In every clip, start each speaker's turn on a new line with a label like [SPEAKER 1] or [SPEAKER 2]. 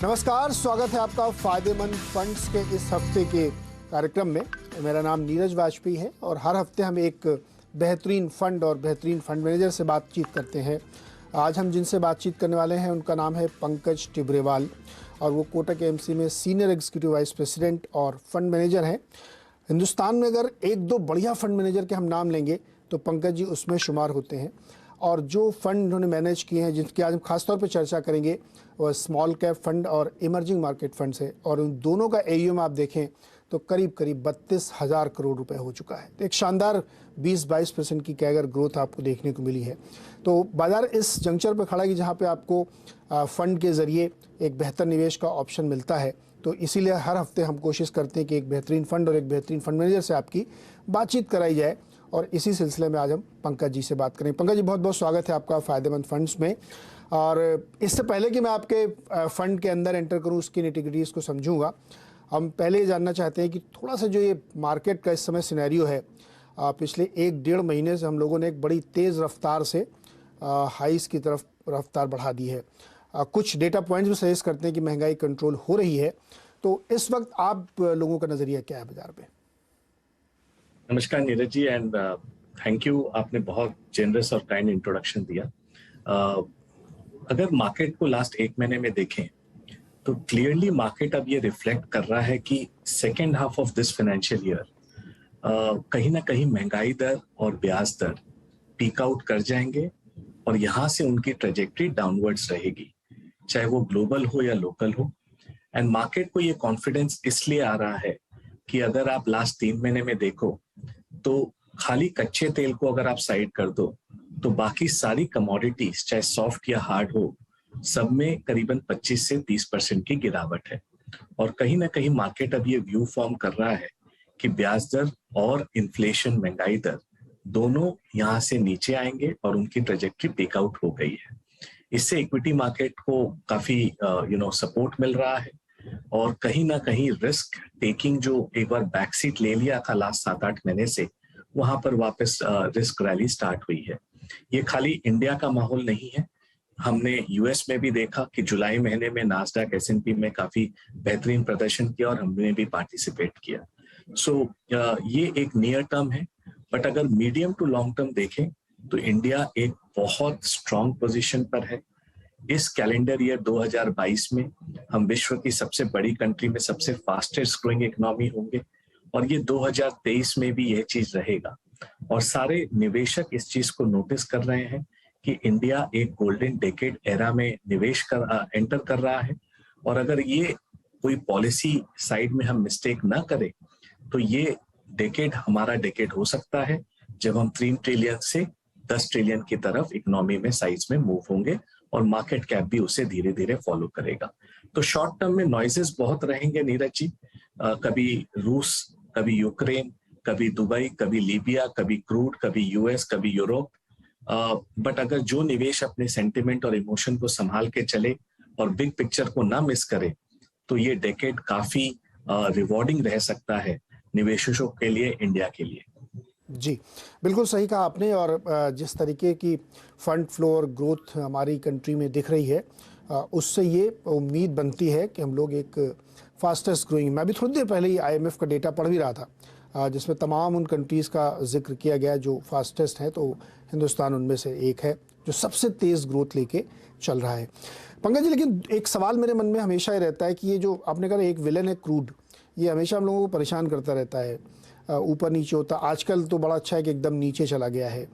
[SPEAKER 1] नमस्कार, स्वागत है आपका फायदेमंद फंड्स के इस हफ्ते के कार्यक्रम में। मेरा नाम नीरज वाजपेयी है और हर हफ्ते हम एक बेहतरीन फंड और बेहतरीन फंड मैनेजर से बातचीत करते हैं। आज हम जिनसे बातचीत करने वाले हैं उनका नाम है पंकज टिब्रेवाल और वो कोटक एएमसी में सीनियर एग्जीक्यूटिव वाइस प्रेसिडेंट और फंड मैनेजर हैं। हिंदुस्तान में अगर एक दो बढ़िया फंड मैनेजर के हम नाम लेंगे तो पंकज जी उसमें शुमार होते हैं। और जो फंड उन्होंने मैनेज किए हैं, जिनकी आज हम खासतौर पर चर्चा करेंगे, वो स्मॉल कैप फंड और इमर्जिंग मार्केट फंड्स है। और उन दोनों का एयूएम आप देखें तो करीब 32,000 करोड़ रुपए हो चुका है। तो एक शानदार 20-22% की कैगर ग्रोथ आपको देखने को मिली है। तो बाजार इस जंक्चर पर खड़ा है कि जहाँ पे आपको फंड के ज़रिए एक बेहतर निवेश का ऑप्शन मिलता है। तो इसीलिए हर हफ्ते हम कोशिश करते हैं कि एक बेहतरीन फंड और एक बेहतरीन फंड मैनेजर से आपकी बातचीत कराई जाए। और इसी सिलसिले में आज हम पंकज जी से बात करें। पंकज जी, बहुत बहुत स्वागत है आपका फायदेमंद फंड्स में। और इससे पहले कि मैं आपके फंड के अंदर एंटर करूं, उसकी निटिग्रिटीज़ को समझूंगा, हम पहले ये जानना चाहते हैं कि थोड़ा सा जो ये मार्केट का इस समय सिनेरियो है, पिछले 1-1.5 महीने से हम लोगों ने एक बड़ी तेज़ रफ्तार से हाइस की तरफ रफ्तार बढ़ा दी है। कुछ डेटा पॉइंट्स भी सजेस्ट करते हैं कि महंगाई कंट्रोल हो रही है। तो इस वक्त आप लोगों का नज़रिया क्या है बाजार पे?
[SPEAKER 2] नमस्कार Neeraj ji and thank you, आपने बहुत जेनरस और काइंड इंट्रोडक्शन दिया। अगर मार्केट को लास्ट 1 महीने में देखें तो क्लियरली मार्केट अब ये रिफ्लेक्ट कर रहा है कि second half of this financial year कहीं ना कहीं महंगाई दर और ब्याज दर पीक आउट कर जाएंगे और यहाँ से उनकी ट्रेजेक्टरी डाउनवर्ड्स रहेगी, चाहे वो ग्लोबल हो या लोकल हो। एंड मार्केट को ये कॉन्फिडेंस इसलिए आ रहा है कि अगर आप लास्ट 3 महीने में देखो तो खाली कच्चे तेल को अगर आप साइड कर दो तो बाकी सारी कमोडिटीज, चाहे सॉफ्ट या हार्ड हो, सब में करीबन 25 से 30% की गिरावट है। और कहीं ना कहीं मार्केट अब ये व्यू फॉर्म कर रहा है कि ब्याज दर और इन्फ्लेशन, महंगाई दर दोनों यहाँ से नीचे आएंगे और उनकी ट्रेजेक्टरी पिक आउट हो गई है। इससे इक्विटी मार्केट को काफी सपोर्ट मिल रहा है और कहीं ना कहीं रिस्क टेकिंग जो एक बार बैक सीट ले लिया था लास्ट 7-8 महीने से, वहां पर वापस रिस्क रैली स्टार्ट हुई है। ये खाली इंडिया का माहौल नहीं है, हमने यूएस में भी देखा कि जुलाई महीने में नास्डैक एस&पी में काफी बेहतरीन प्रदर्शन किया और हमने भी पार्टिसिपेट किया। सो ये एक नियर टर्म है, बट अगर मीडियम टू लॉन्ग टर्म देखें तो इंडिया एक बहुत स्ट्रांग पोजीशन पर है। इस कैलेंडर ईयर 2022 में हम विश्व की सबसे बड़ी कंट्री में सबसे फास्टेस्ट ग्रोइंग इकोनॉमी होंगे और ये 2023 में भी यह चीज रहेगा। और सारे निवेशक इस चीज को नोटिस कर रहे हैं कि इंडिया एक गोल्डन डेकेड एरा में एंटर कर रहा है। और अगर ये कोई पॉलिसी साइड में हम मिस्टेक ना करें तो ये डेकेड हमारा डेकेड हो सकता है जब हम 3 ट्रिलियन से 10 ट्रिलियन की तरफ इकोनॉमी में साइज में मूव होंगे और मार्केट कैप भी उसे धीरे धीरे फॉलो करेगा। तो शॉर्ट टर्म में नॉइजेस बहुत रहेंगे नीरज जी, कभी रूस, कभी यूक्रेन, कभी दुबई, कभी लीबिया, कभी क्रूड, कभी यूएस, कभी यूरोप। बट अगर जो निवेश अपने सेंटिमेंट और इमोशन को संभाल के चले और बिग पिक्चर को ना मिस करे तो ये डेकेड काफी रिवॉर्डिंग रह सकता है निवेशकों के लिए, इंडिया के लिए।
[SPEAKER 1] जी, बिल्कुल सही कहा आपने। और जिस तरीके की फंड फ्लो और ग्रोथ हमारी कंट्री में दिख रही है, उससे ये उम्मीद बनती है कि हम लोग एक फास्टेस्ट ग्रोइंग, मैं भी थोड़ी देर पहले ही आईएमएफ का डेटा पढ़ भी रहा था जिसमें तमाम उन कंट्रीज़ का जिक्र किया गया जो फास्टेस्ट है, तो हिंदुस्तान उनमें से एक है जो सबसे तेज़ ग्रोथ लेके चल रहा है। पंकज जी, लेकिन एक सवाल मेरे मन में हमेशा ही रहता है कि ये जो आपने कहा एक विलन है क्रूड, ये हमेशा हम लोगों को परेशान करता रहता है, ऊपर नीचे होता। आजकल तो बड़ा अच्छा है कि एकदम नीचे चला गया है।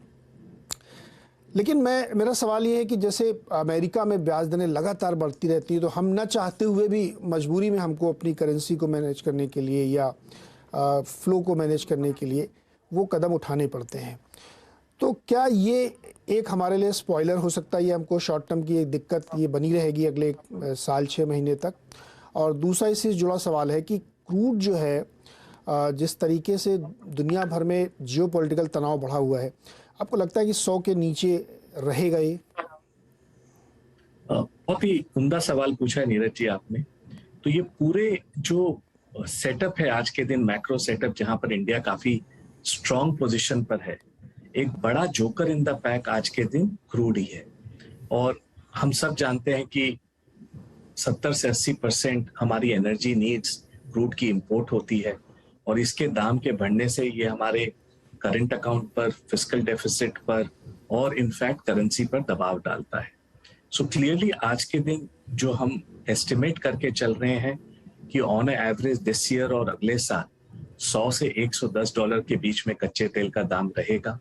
[SPEAKER 1] लेकिन मेरा सवाल ये है कि जैसे अमेरिका में ब्याज दरें लगातार बढ़ती रहती है तो हम न चाहते हुए भी मजबूरी में हमको अपनी करेंसी को मैनेज करने के लिए या फ्लो को मैनेज करने के लिए वो कदम उठाने पड़ते हैं। तो क्या ये एक हमारे लिए स्पॉइलर हो सकता है, ये हमको शॉर्ट टर्म की एक दिक्कत ये बनी रहेगी अगले साल 6 महीने तक? और दूसरा इससे जुड़ा सवाल है कि क्रूड जो है, जिस तरीके से दुनिया भर में जियोपॉलिटिकल तनाव बढ़ा हुआ है, आपको लगता है कि 100 के नीचे रहेगा ये?
[SPEAKER 2] बहुत ही उम्दा सवाल पूछा है नीरज जी आपने। तो ये पूरे जो सेटअप है आज के दिन, मैक्रो सेटअप, जहां पर इंडिया काफी स्ट्रांग पोजीशन पर है, एक बड़ा जोकर इन द पैक आज के दिन क्रूड ही है। और हम सब जानते हैं कि 70 से 80% हमारी एनर्जी नीड्स क्रूड की इंपोर्ट होती है, और इसके दाम के बढ़ने से ये हमारे करंट अकाउंट पर, फिस्कल डेफिसिट पर और इनफैक्ट करेंसी पर दबाव डालता है। सो क्लियरली आज के दिन जो हम एस्टिमेट करके चल रहे हैं कि ऑन एवरेज दिस ईयर और अगले साल 100 से 110 डॉलर के बीच में कच्चे तेल का दाम रहेगा,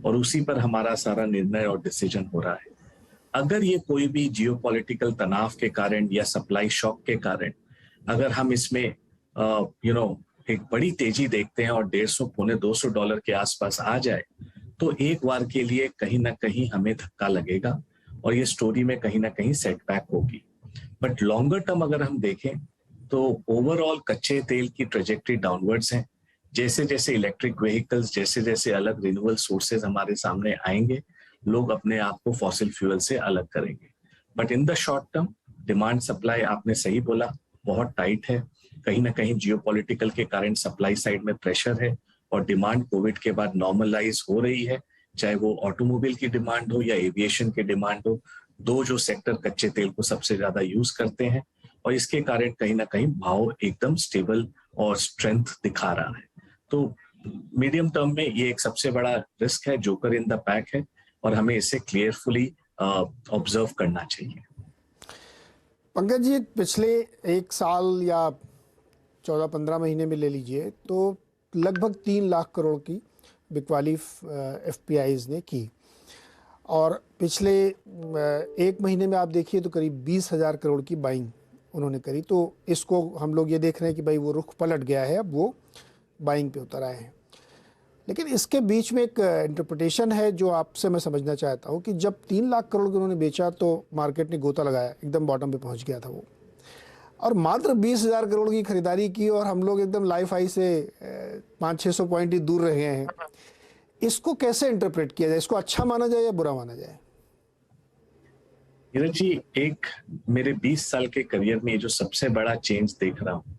[SPEAKER 2] और उसी पर हमारा सारा निर्णय और डिसीजन हो रहा है। अगर ये कोई भी जियोपॉलिटिकल तनाव के कारण या सप्लाई शॉक के कारण अगर हम इसमें एक बड़ी तेजी देखते हैं और 150 पौने 200 डॉलर के आसपास आ जाए, तो एक बार के लिए कहीं ना कहीं हमें धक्का लगेगा और ये स्टोरी में कहीं ना कहीं सेटबैक होगी। बट लॉन्गर टर्म अगर हम देखें तो ओवरऑल कच्चे तेल की ट्रेजेक्टरी डाउनवर्ड्स है। जैसे जैसे इलेक्ट्रिक व्हीकल्स, जैसे जैसे अलग रिन्यूएबल सोर्सेज हमारे सामने आएंगे, लोग अपने आप को फॉसिल फ्यूल से अलग करेंगे। But in the short term demand supply, आपने सही बोला, बहुत टाइट है। कहीं ना कहीं जियोपॉलिटिकल के कारण सप्लाई साइड में प्रेशर है और डिमांड कोविड के बाद नॉर्मलाइज हो रही है, चाहे वो ऑटोमोबाइल की डिमांड हो या एविएशन की डिमांड हो, दो जो सेक्टर कच्चे तेल को सबसे ज्यादा यूज करते हैं, और इसके कारण कहीं ना कहीं भाव एकदम स्टेबल और स्ट्रेंथ दिखा रहा है। तो मीडियम टर्म में ये एक सबसे बड़ा रिस्क है, जोकर इन द पैक है, और हमें इसे क्लियरफुली ऑब्जर्व करना चाहिए।
[SPEAKER 1] पंकज जी, पिछले एक साल या 14-15 महीने में ले लीजिए तो लगभग 3 लाख करोड़ की बिकवाली एफपीआईज ने की, और पिछले एक महीने में आप देखिए तो करीब 20,000 करोड़ की बाइंग उन्होंने करी। तो इसको हम लोग ये देख रहे हैं कि भाई वो रुख पलट गया है, अब वो बाइंग पे उतर आए हैं। लेकिन इसके बीच में एक इंटरप्रिटेशन है जो आपसे मैं समझना चाहता हूँ कि जब 3 लाख करोड़ उन्होंने बेचा तो मार्केट ने गोता लगाया, एकदम बॉटम पे पहुँच गया था वो, और मात्र 20,000 करोड़ की खरीदारी की और हम लोग एकदम लाइफ हाई से 500-600 पॉइंट ही दूर रहे हैं। इसको कैसे इंटरप्रेट किया जाए? इसको अच्छा माना जाए या बुरा माना जाए?
[SPEAKER 2] नीरज जी, एक मेरे 20 साल के करियर में जो सबसे बड़ा चेंज देख रहा हूँ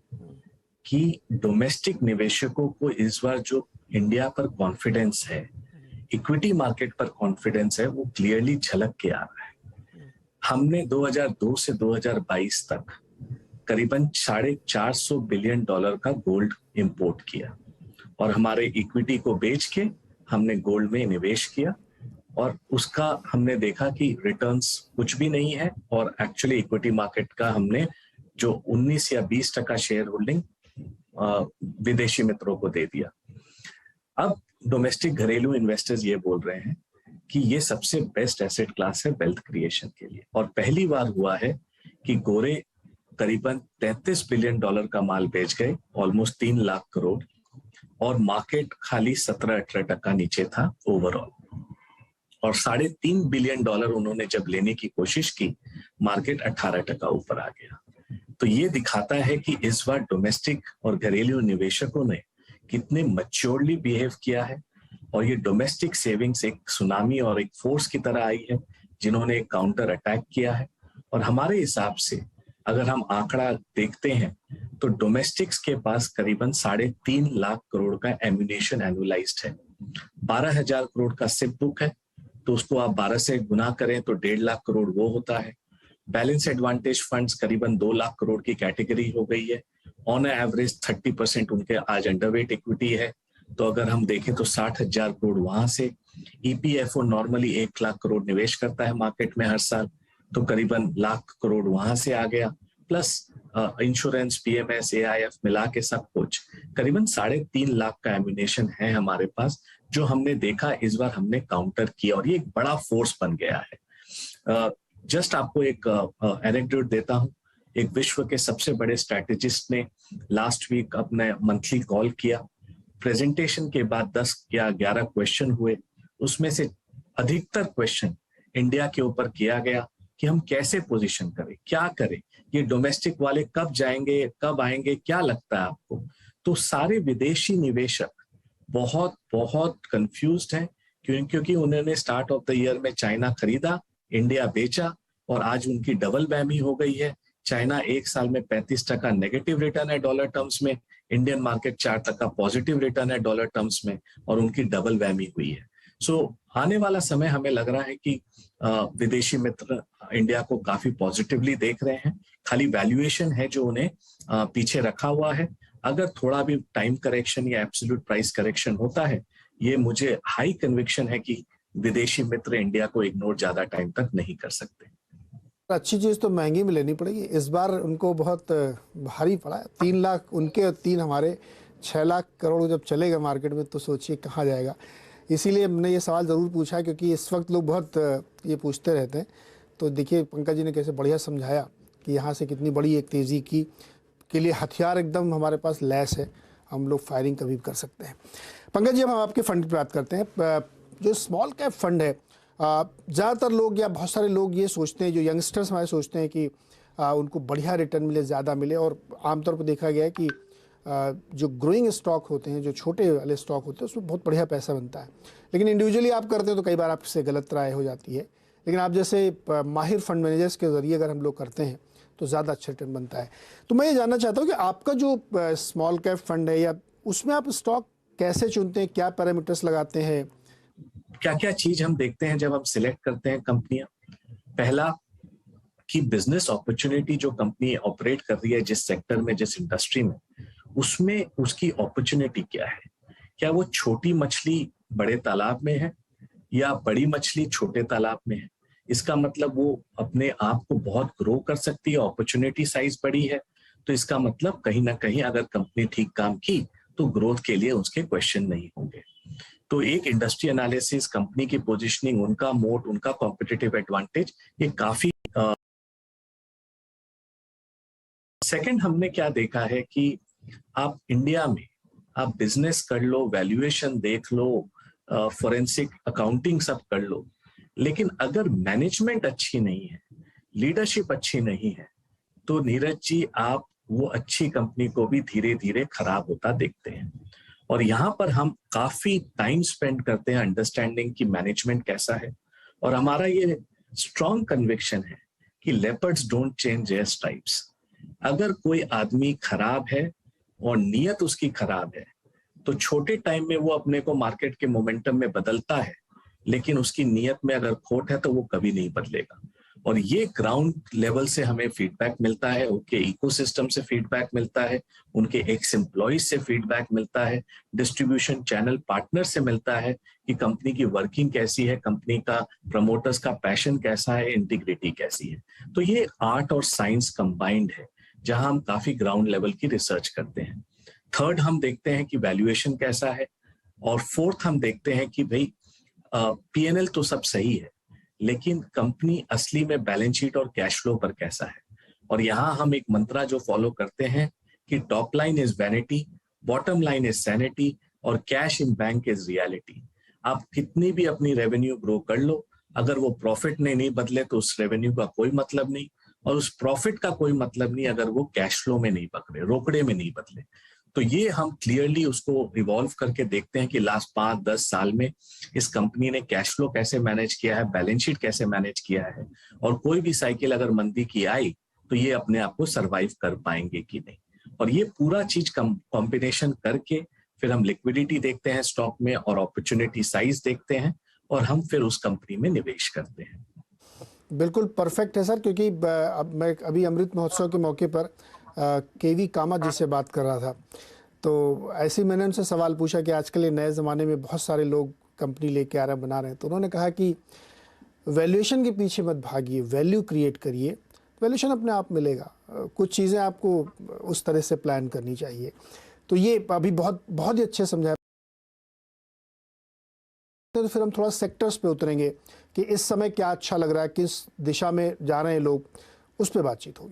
[SPEAKER 2] कि डोमेस्टिक निवेशकों को इस बार जो इंडिया पर कॉन्फिडेंस है, इक्विटी मार्केट पर कॉन्फिडेंस है, वो क्लियरली झलक के आ रहा है। हमने 2002 से 2022 तक करीबन $450 बिलियन का गोल्ड इंपोर्ट किया, और हमारे इक्विटी को बेच के हमने गोल्ड में निवेश किया, और उसका हमने देखा कि रिटर्न्स कुछ भी नहीं है, और एक्चुअली इक्विटी मार्केट का हमने जो 19 या 20% शेयर होल्डिंग विदेशी मित्रों को दे दिया। अब डोमेस्टिक घरेलू इन्वेस्टर्स ये बोल रहे हैं कि ये सबसे बेस्ट एसेट क्लास है वेल्थ क्रिएशन के लिए, और पहली बार हुआ है कि गोरे करीबन $33 बिलियन का माल बेच गए, ऑलमोस्ट 3 लाख करोड़, और मार्केट खाली 17-18% नीचे था ओवरऑल, और $3.5 बिलियन उन्होंने जब लेने की कोशिश की, मार्केट 18% ऊपर आ गया। तो ये दिखाता है कि इस बार डोमेस्टिक और घरेलू निवेशकों ने कितने मैच्योरली बिहेव किया है, और ये डोमेस्टिक सेविंग्स एक सुनामी और एक फोर्स की तरह आई है जिन्होंने एक काउंटर अटैक किया है। और हमारे हिसाब से अगर हम आंकड़ा देखते हैं तो डोमेस्टिक्स के पास करीबन 3.5 लाख करोड़ का एम्यूनेशन एनुअलाइज्ड है। 12,000 करोड़ का सिप बुक है, तो उसको आप 12 से गुना करें तो 1.5 लाख करोड़ वो होता है। बैलेंस एडवांटेज फंड्स करीबन 2 लाख करोड़ की कैटेगरी हो गई है। ऑन एवरेज 30% उनके आज अंडरवेट इक्विटी है, तो अगर हम देखें तो 60,000 करोड़ वहां से। ईपीएफओ नॉर्मली 1 लाख करोड़ निवेश करता है मार्केट में हर साल, तो करीबन 1 लाख करोड़ वहां से आ गया, प्लस इंश्योरेंस, पीएमएस, एआईएफ मिला के सब कुछ करीबन 3.5 लाख का एम्यूनेशन है हमारे पास, जो हमने देखा इस बार हमने काउंटर किया, और ये एक बड़ा फोर्स बन गया है। जस्ट आपको एक एनेक्डोट देता हूं। एक विश्व के सबसे बड़े स्ट्रैटेजिस्ट ने लास्ट वीक अपने मंथली कॉल किया। प्रेजेंटेशन के बाद 10 या 11 क्वेश्चन हुए, उसमें से अधिकतर क्वेश्चन इंडिया के ऊपर किया गया कि हम कैसे पोजीशन करें, क्या करें, ये डोमेस्टिक वाले कब जाएंगे, कब आएंगे, क्या लगता है आपको? तो सारे विदेशी निवेशक बहुत बहुत कंफ्यूज्ड हैं, क्योंकि उन्होंने स्टार्ट ऑफ द ईयर में चाइना खरीदा, इंडिया बेचा, और आज उनकी डबल वैमी हो गई है। चाइना एक साल में 35% नेगेटिव रिटर्न है डॉलर टर्म्स में, इंडियन मार्केट 4% पॉजिटिव रिटर्न है डॉलर टर्म्स में, और उनकी डबल वैमी हुई है। सो आने वाला समय हमें लग रहा है कि विदेशी मित्र इंडिया को काफी पॉजिटिवली देख रहे हैं, खाली वैल्यूएशन है जो उन्हें पीछे रखा हुआ है। अगर थोड़ा भी टाइम करेक्शन या एब्सोल्यूट प्राइस करेक्शन होता है, ये मुझे हाई कन्विक्शन है कि विदेशी मित्र इंडिया को इग्नोर ज्यादा टाइम तक नहीं कर सकते।
[SPEAKER 1] अच्छी चीज़ तो महंगी में लेनी पड़ेगी। इस बार उनको बहुत भारी पड़ा है। 3 लाख उनके और 3 हमारे, 6 लाख करोड़ जब चलेगा मार्केट में तो सोचिए कहाँ जाएगा। इसीलिए मैंने ये सवाल ज़रूर पूछा, क्योंकि इस वक्त लोग बहुत ये पूछते रहते हैं। तो देखिए पंकज जी ने कैसे बढ़िया समझाया कि यहाँ से कितनी बड़ी एक तेज़ी की के लिए हथियार एकदम हमारे पास लैस है, हम लोग फायरिंग कभी भी कर सकते हैं। पंकज जी, हम आपके फंड की बात करते हैं। जो स्मॉल कैप फंड है, ज़्यादातर लोग या बहुत सारे लोग ये सोचते हैं, जो यंगस्टर्स हमारे सोचते हैं कि उनको बढ़िया रिटर्न मिले, ज़्यादा मिले, और आमतौर पर देखा गया है कि जो ग्रोइंग स्टॉक होते हैं, जो छोटे वाले स्टॉक होते हैं, उसमें बहुत बढ़िया पैसा बनता है। लेकिन इंडिविजुअली आप करते हो तो कई बार आपसे गलत राय हो जाती है। लेकिन आप जैसे माहिर फंड मैनेजर्स के ज़रिए अगर हम लोग करते हैं तो ज़्यादा अच्छा रिटर्न बनता है। तो मैं ये जानना चाहता हूँ कि आपका जो स्मॉल कैप फंड है, या उसमें आप स्टॉक कैसे चुनते हैं, क्या पैरामीटर्स लगाते हैं?
[SPEAKER 2] क्या क्या चीज हम देखते हैं जब हम सिलेक्ट करते हैं कंपनियां? पहला कि बिजनेस अपॉर्चुनिटी जो कंपनी ऑपरेट कर रही है, जिस सेक्टर में, जिस इंडस्ट्री में, उसमें उसकी अपॉर्चुनिटी क्या है। क्या वो छोटी मछली बड़े तालाब में है या बड़ी मछली छोटे तालाब में है? इसका मतलब वो अपने आप को बहुत ग्रो कर सकती है, अपॉर्चुनिटी साइज बड़ी है, तो इसका मतलब कहीं ना कहीं अगर कंपनी ठीक काम की तो ग्रोथ के लिए उसके क्वेश्चन नहीं होंगे। तो एक इंडस्ट्री एनालिसिस, कंपनी की पोजीशनिंग, उनका मोट, उनका कॉम्पिटिटिव एडवांटेज, ये काफी। सेकंड, हमने क्या देखा है कि आप इंडिया में आप बिजनेस कर लो, वैल्यूएशन देख लो, फोरेंसिक अकाउंटिंग सब कर लो, लेकिन अगर मैनेजमेंट अच्छी नहीं है, लीडरशिप अच्छी नहीं है, तो नीरज जी आप वो अच्छी कंपनी को भी धीरे धीरे खराब होता देखते हैं। और यहाँ पर हम काफी टाइम स्पेंड करते हैं अंडरस्टैंडिंग कि मैनेजमेंट कैसा है। और हमारा ये स्ट्रॉन्ग कन्विक्शन है कि leopards don't change their stripes. अगर कोई आदमी खराब है और नीयत उसकी खराब है, तो छोटे टाइम में वो अपने को मार्केट के मोमेंटम में बदलता है, लेकिन उसकी नीयत में अगर खोट है तो वो कभी नहीं बदलेगा। और ये ग्राउंड लेवल से हमें फीडबैक मिलता है, उनके इकोसिस्टम से फीडबैक मिलता है, उनके एक्स एम्प्लॉइज से फीडबैक मिलता है, डिस्ट्रीब्यूशन चैनल पार्टनर से मिलता है कि कंपनी की वर्किंग कैसी है, कंपनी का प्रमोटर्स का पैशन कैसा है, इंटीग्रिटी कैसी है। तो ये आर्ट और साइंस कंबाइंड है, जहां हम काफी ग्राउंड लेवल की रिसर्च करते हैं। थर्ड, हम देखते हैं कि वैल्यूएशन कैसा है। और फोर्थ, हम देखते हैं कि भाई पीएनएल तो सब सही है, लेकिन कंपनी असली में बैलेंस शीट और कैश फ्लो पर कैसा है। और यहाँ हम एक मंत्रा जो फॉलो करते हैं कि top line is vanity, bottom line is sanity, और cash in bank is reality. आप कितनी भी अपनी रेवेन्यू ग्रो कर लो, अगर वो प्रॉफिट ने नहीं बदले तो उस रेवेन्यू का कोई मतलब नहीं, और उस प्रॉफिट का कोई मतलब नहीं अगर वो कैश फ्लो में नहीं पकड़े, रोकड़े में नहीं बदले। तो ये हम क्लियरली उसको इवॉल्व करके देखते हैं कि लास्ट 5-10 साल में इस कंपनी ने कैश फ्लो कैसे मैनेज किया है, बैलेंस शीट कैसे मैनेज किया है, और कोई भी साइकिल अगर मंदी की आई तो ये अपने आप को सरवाइव कर पाएंगे कि नहीं। और ये पूरा चीज कॉम्बिनेशन करके फिर हम लिक्विडिटी देखते हैं स्टॉक में, और अपॉर्चुनिटी साइज देखते हैं, और हम फिर उस कंपनी में निवेश करते हैं।
[SPEAKER 1] बिल्कुल परफेक्ट है सर, क्योंकि अब मैं अभी अमृत महोत्सव के मौके पर केवी कामत जी से बात कर रहा था, तो ऐसे ही मैंने उनसे सवाल पूछा कि आजकल ये नए ज़माने में बहुत सारे लोग कंपनी लेके आ रहे हैं, बना रहे हैं, तो उन्होंने कहा कि वैल्यूएशन के पीछे मत भागिए, वैल्यू क्रिएट करिए, वैल्यूएशन अपने आप मिलेगा। कुछ चीज़ें आपको उस तरह से प्लान करनी चाहिए। तो ये अभी बहुत बहुत ही अच्छे समझाया। तो फिर हम थोड़ा सेक्टर्स पे उतरेंगे कि इस समय क्या अच्छा लग रहा है, किस दिशा में जा रहे हैं लोग, उस पर बातचीत होगी।